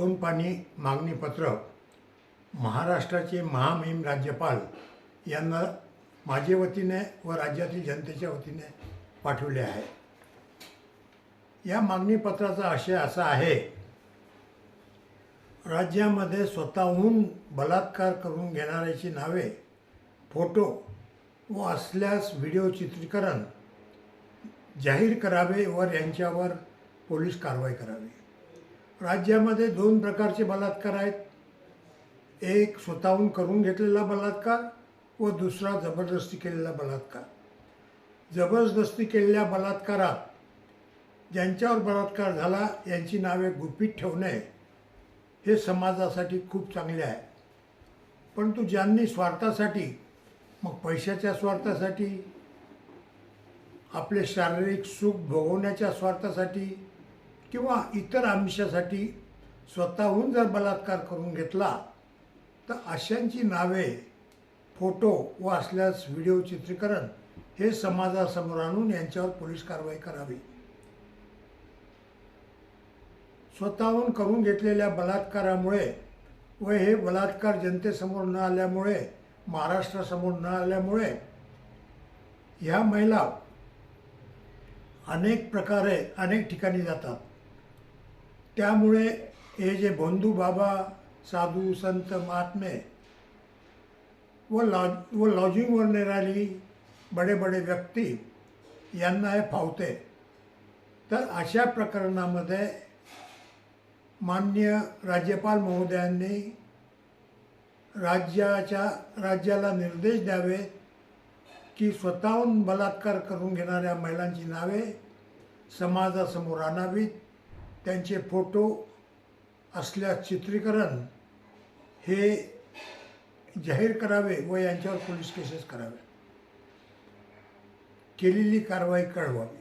दोन पानी मागणीपत्र महाराष्ट्राचे महामहिम राज्यपाल यांना माझ्या वतीने व राज्यातील जनतेच्या वतीने पाठवले आहे। या मागणीपत्राचा आशय असा आहे, राज्यामध्ये स्वतःहून बलात्कार करून घेणाऱ्याची नावे, फोटो व असल्यास व्हिडिओ चित्रीकरण जाहीर करावे व यांच्यावर पोलीस कारवाई करावी। राज्यामध्ये दोन प्रकारचे बलात्कार आहेत, एक स्वतःहून करून घेतलेला बलात्कार व दुसरा जबरदस्ती केलेला बलात्कार। जबरदस्ती केलेल्या बलात्कारात ज्यांच्यावर बलात्कार झाला यांची नावे गुपित ठेवणे हे समाजासाठी खूप चांगले आहे, परंतु ज्यांनी स्वार्थासाठी, मग पैशाच्या स्वार्थासाठी, आपले शारीरिक सुख भोगवण्याच्या स्वार्थासाठी किंवा इतर आमिषासाठी स्वतःहून जर बलात्कार करून घेतला तर अशांची नावे, फोटो व असल्यास व्हिडिओ चित्रीकरण हे समाजासमोर आणून यांच्यावर पोलीस कारवाई करावी। स्वतःहून करून घेतलेल्या बलात्कारामुळे व हे बलात्कार जनतेसमोर न आल्यामुळे, महाराष्ट्रासमोर न आल्यामुळे ह्या महिला अनेक प्रकारे अनेक ठिकाणी जातात। त्यामुळे हे जे बंधू बाबा, साधू संत महात्मे व लॉजिंगवर नेणारी बडे बडे व्यक्ती यांना हे फावते। तर अशा प्रकरणामध्ये माननीय राज्यपाल महोदयांनी राज्याला निर्देश द्यावे की स्वतःहून बलात्कार करून घेणाऱ्या महिलांची नावे समाजासमोर आणावीत, त्यांचे फोटो असल्यास चित्रीकरण हे जाहीर करावे व यांच्यावर पोलीस केसेस करावे, केलेली कारवाई कळवावी।